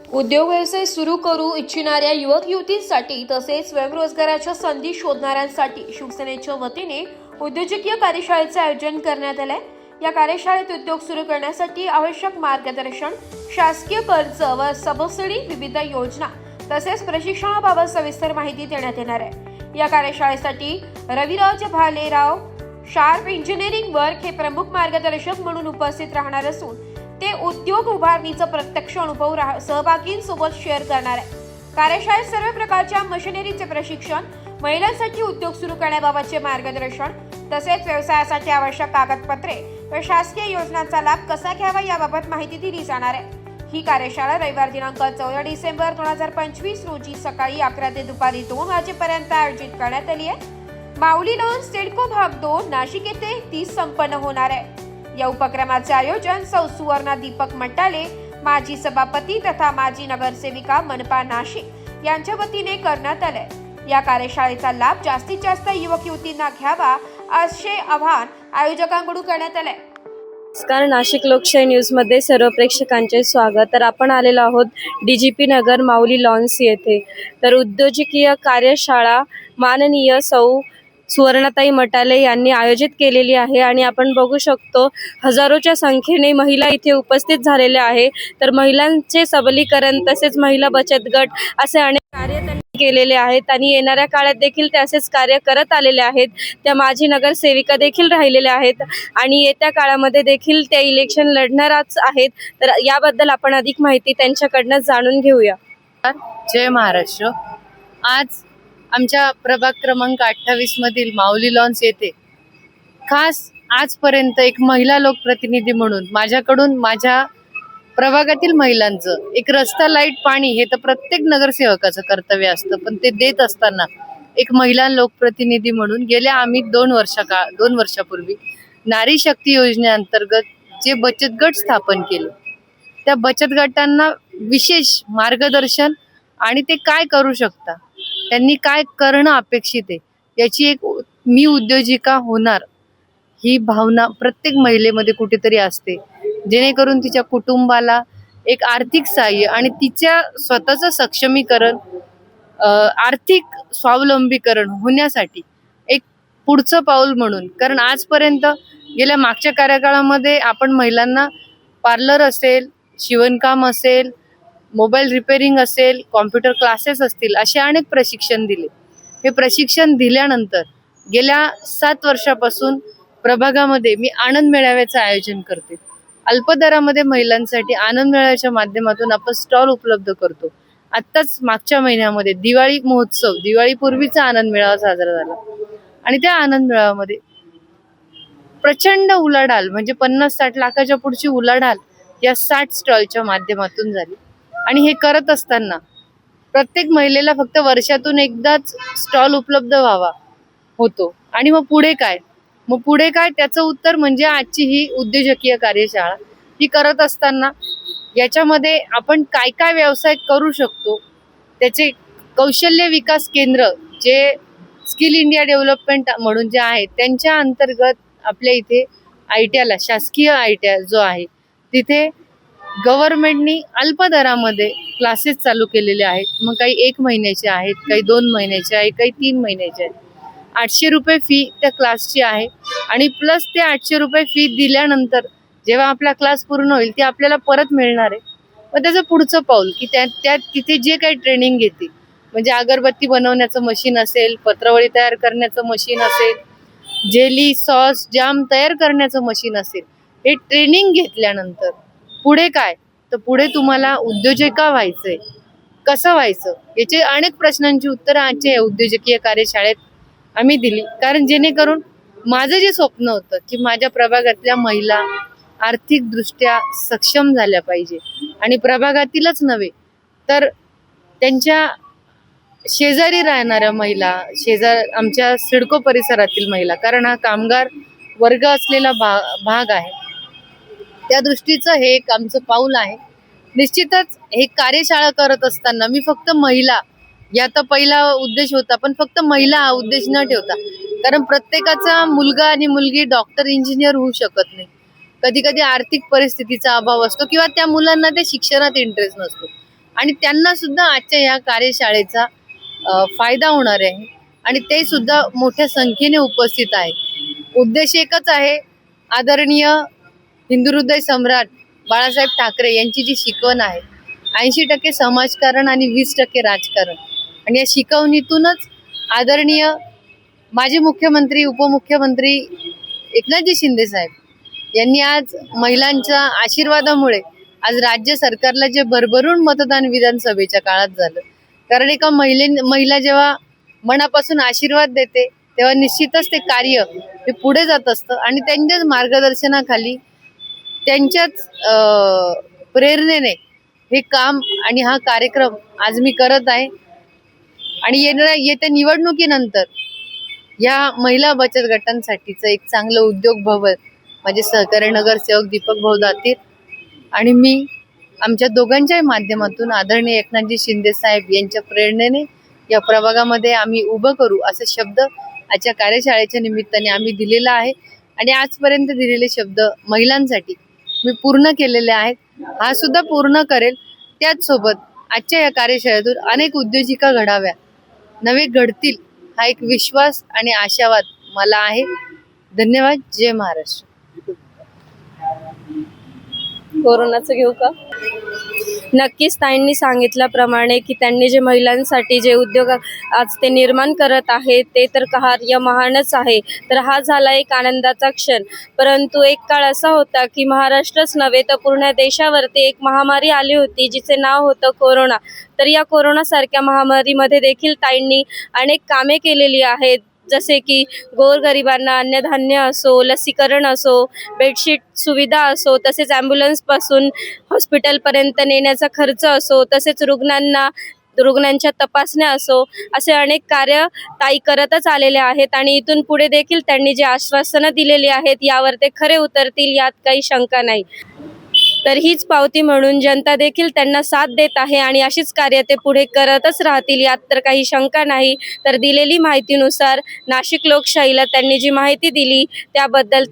उद्योग व्यवसाय सुरू करू इच्छिणाऱ्या युवक युवतींसाठी तसेच स्वयंरोजगाराच्या संधी शोधणाऱ्यांसाठी शिवसेनेच्या वतीने उद्योजकीय कार्यशाळेचे आयोजन करण्यात आले। या कार्यशाळेत उद्योग सुरू करण्यासाठी आवश्यक मार्गदर्शन, शासकीय कर्ज व सबसिडी, विविध योजना तसेच प्रशिक्षणाबाबत सविस्तर माहिती देण्यात येणार आहे। या कार्यशाळेसाठी Raviraj Bhalerao Sharp Engineering Work हे प्रमुख मार्गदर्शक म्हणून उपस्थित राहणार असून ते उद्योग उभारणीचा प्रत्यक्ष अनुभव सहभागींसोबत शेअर करणार आहे। कार्यशाळेत सर्व प्रकारच्या मशिनरीचे प्रशिक्षण, महिलांसाठी उद्योग सुरू करण्याबाबतचे मार्गदर्शन तसेच व्यवसायासाठी आवश्यक कागदपत्रे व शासकीय योजनांचा लाभ कसा घ्यावा याबाबत माहिती दिली जाणार आहे। ही कार्यशाळा रविवार दिनांक 14 डिसेंबर 2025 रोजी सकाळी 11 ते दुपारी 2 वाजेपर्यंत आयोजित करण्यात आली आहे। माऊली लॉन सिडको भाग 2 नाशिक येथे 30 संपन्न होणार आहे। या उपक्रमाचे आयोजन सौ सुवर्णा दीपक मट्टाले, माजी सभापती तथा माजी नगरसेविका मनपा नाशिक यांच्या वतीने करण्यात आले। या कार्यशाळेचा लाभ जास्तीत जास्त युवक युवतींना घ्यावा असे आवाहन आयोजकांकडून करण्यात आले। नमस्कार, नाशिक लोकशाही न्यूज मध्ये सर्व प्रेक्षकांचे स्वागत। तर आपण आलेलो आहोत DGP नगर माऊली लॉन्स येथे। तर उद्योजकीय कार्यशाळा माननीय सौ सुवर्णाताई मटाले यांनी आयोजित केलेली आहे आणि आपण बघू शकतो हजारोच्या संख्येने महिला इथे उपस्थित झालेल्या आहे। तर महिलांचे सबलीकरण तसेच महिला बचत गट असे अनेक कार्य त्यांनी केलेले आहेत आणि येणाऱ्या काळात देखील ते असेच कार्य करत आलेले आहेत। त्या माजी नगरसेविका देखील राहिलेल्या आहेत आणि येत्या काळामध्ये देखील त्या इलेक्शन लढणारच आहेत। तर याबद्दल आपण अधिक माहिती त्यांच्याकडनं जाणून घेऊया। जय महाराष्ट्र। आज आमच्या प्रभाग क्रमांक 28 मधील माऊली लॉन्स येथे खास आजपर्यंत एक महिला लोकप्रतिनिधी म्हणून माझ्याकडून माझ्या प्रभागातील महिलांचं एक रस्ता, लाईट, पाणी हे तर प्रत्येक नगरसेवकाचं कर्तव्य असतं, पण ते देत असताना एक महिला लोकप्रतिनिधी म्हणून गेल्या आम्ही 2 वर्षापूर्वी नारी शक्ती योजनेअंतर्गत जे बचत गट स्थापन केले, त्या बचत गटांना विशेष मार्गदर्शन आणि ते काय करू शकता, त्यांनी काय करणं अपेक्षित आहे याची एक मी उद्योजिका होणार ही भावना प्रत्येक महिलेमध्ये कुठेतरी असते, जेणेकरून तिच्या कुटुंबाला एक आर्थिक सहाय्य आणि तिच्या स्वतःचं सक्षमीकरण, आर्थिक स्वावलंबीकरण होण्यासाठी एक पुढचं पाऊल म्हणून। कारण आजपर्यंत गेल्या मागच्या कार्यकाळामध्ये आपण महिलांना पार्लर असेल, शिवणकाम असेल, मोबाईल रिपेरिंग असेल, कॉम्प्युटर क्लासेस असतील, असे अनेक प्रशिक्षण दिले। हे प्रशिक्षण दिल्यानंतर गेल्या 7 वर्षापासून प्रभागामध्ये मी आनंद मेळाव्याचं आयोजन करते। अल्पदरामध्ये महिलांसाठी आनंद मेळाव्याच्या माध्यमातून आपण स्टॉल उपलब्ध करतो। आत्ताच मागच्या महिन्यामध्ये दिवाळी महोत्सव, दिवाळीपूर्वीचा आनंद मेळावा साजरा झाला आणि त्या आनंद मेळाव्यामध्ये प्रचंड उलाढाल म्हणजे 50-60 लाखाच्या पुढची उलाढाल या 60 स्टॉलच्या माध्यमातून झाली। आणि हे करत असताना प्रत्येक महिलेला फक्त वर्षातून एकदाच स्टॉल उपलब्ध व्हावा होतो आणि मग पुढे काय त्याचं उत्तर म्हणजे आजची ही उद्योजकीय कार्यशाळा। ही करत असताना याच्यामध्ये आपण काय काय व्यवसाय करू शकतो, त्याचे कौशल्य विकास केंद्र जे स्किल इंडिया डेव्हलपमेंट म्हणून जे आहे त्यांच्या अंतर्गत आपल्या इथे ITIला शासकीय ITI जो आहे तिथे गव्हर्नमेंटनी अल्प दरामध्ये क्लासेस चालू केलेले आहेत। मग काही 1 महिन्याचे आहेत, काही 2 महिन्याचे आहेत, काही 3 महिन्याचे आहेत। 800 रुपये फी त्या क्लासची आहे आणि प्लस ते 800 रुपये फी दिल्यानंतर जेव्हा आपला क्लास पूर्ण होईल ते आपल्याला परत मिळणार आहे। मग त्याचं पुढचं पाऊल की त्यात तिथे जे काही ट्रेनिंग घेते, म्हणजे अगरबत्ती बनवण्याचं मशीन असेल, पत्रावळी तयार करण्याचं मशीन असेल, जेली, सॉस, जाम तयार करण्याचं मशीन असेल, हे ट्रेनिंग घेतल्यानंतर पुढे काय, तर पुढे तुम्हाला उद्योजिका व्हायचंय, कसं व्हायचं याचे अनेक प्रश्नांची उत्तरं आजच्या उद्योजकीय कार्यशाळेत आम्ही दिली। कारण जेणेकरून माझं जे स्वप्न होतं की माझ्या प्रभागातल्या महिला आर्थिकदृष्ट्या सक्षम झाल्या पाहिजे आणि प्रभागातीलच नव्हे तर त्यांच्या शेजारी राहणाऱ्या महिला, आमच्या सिडको परिसरातील महिला, कारण हा कामगार वर्ग असलेला भाग आहे, त्या दृष्टीचं हे एक आमचं पाऊल आहे। निश्चितच हे कार्यशाळा करत असताना मी फक्त महिला याचा पहिला उद्देश होता, पण फक्त महिला हा उद्देश न ठेवता, कारण प्रत्येकाचा मुलगा आणि मुलगी डॉक्टर, इंजिनियर होऊ शकत नाही। कधी कधी आर्थिक परिस्थितीचा अभाव असतो किंवा त्या मुलांना त्या शिक्षणात इंटरेस्ट नसतो आणि त्यांना सुद्धा आजच्या ह्या कार्यशाळेचा फायदा होणार आहे आणि ते सुद्धा मोठ्या संख्येने उपस्थित आहे. उद्देश एकच आहे, आदरणीय हिंदुहृदय सम्राट बाळासाहेब ठाकरे यांची जी शिकवण आहे, 80% समाजकारण आणि 20% राजकारण, आणि या शिकवणीतूनच आदरणीय माजी मुख्यमंत्री उपमुख्यमंत्री एकनाथजी शिंदे साहेब यांनी आज महिलांच्या आशीर्वादामुळे आज राज्य सरकारला जे भरभरून मतदान विधानसभेच्या काळात झालं, कारण एका महिला जेव्हा मनापासून आशीर्वाद देते तेव्हा निश्चितच ते कार्य हे पुढे जात असतं आणि त्यांच्याच मार्गदर्शनाखाली त्यांच्याच प्रेरणेने हे काम आणि हा कार्यक्रम आज मी करत आहे. आणि येत्या निवडणुकीनंतर या महिला बचत गटांसाठीचं एक चांगलं उद्योग भवन माझे सहकारी नगरसेवक दीपक भाऊ दातीर आणि मी आमच्या दोघांच्याही माध्यमातून आदरणीय एकनाथजी शिंदे साहेब यांच्या प्रेरणेने या प्रभागामध्ये आम्ही उभं करू असे शब्द आजच्या कार्यशाळेच्या निमित्ताने आम्ही दिलेला आहे आणि आजपर्यंत दिलेले शब्द महिलांसाठी मी पूर्ण केलेले आहेत, हा सुद्धा पूर्ण करेल. त्याचसोबत आजच्या या कार्यशाळेतून अनेक उद्योजिका घडाव्या, नवे घडतील हा एक विश्वास आणि आशावाद मला आहे. धन्यवाद. जय महाराष्ट्र. कोरोनाचं घेऊ का? नक्कीच ताईंनी सांगितल्याप्रमाणे की त्यांनी जे महिलांसाठी जे उद्योग आज ते निर्माण करत आहेत ते तर कार्य महानच आहे. तर हा झाला एक आनंदाचा क्षण. परंतु एक काळ असा होता की महाराष्ट्रच नव्हे तर पूर्ण देशावरती एक महामारी आली होती जिचे नाव होतं कोरोना. तर या कोरोनासारख्या महामारीमध्ये देखील ताईंनी अनेक कामे केलेली आहेत, जसे की गोरगरिबांना अन्नधान्य असो, लसीकरण असो, बेडशीट सुविधा असो, तसेच ॲम्ब्युलन्सपासून हॉस्पिटलपर्यंत नेण्याचा खर्च असो, तसेच रुग्णांच्या तपासण्या असो, असे अनेक कार्य ताई करतच आलेले आहेत आणि इथून पुढे देखील त्यांनी जे आश्वासनं दिलेली आहेत यावर ते खरे उतरतील यात काही शंका नाही. तर हीच पावती म्हणून जनता देखील त्यांना साथ देत आहे आणि अशीच कार्य ते पुढे करतच राहतील यात तर काही शंका नाही. तर दिलेली माहितीनुसार नाशिक लोकशाहीला त्यांनी जी माहिती दिली त्याबद्दल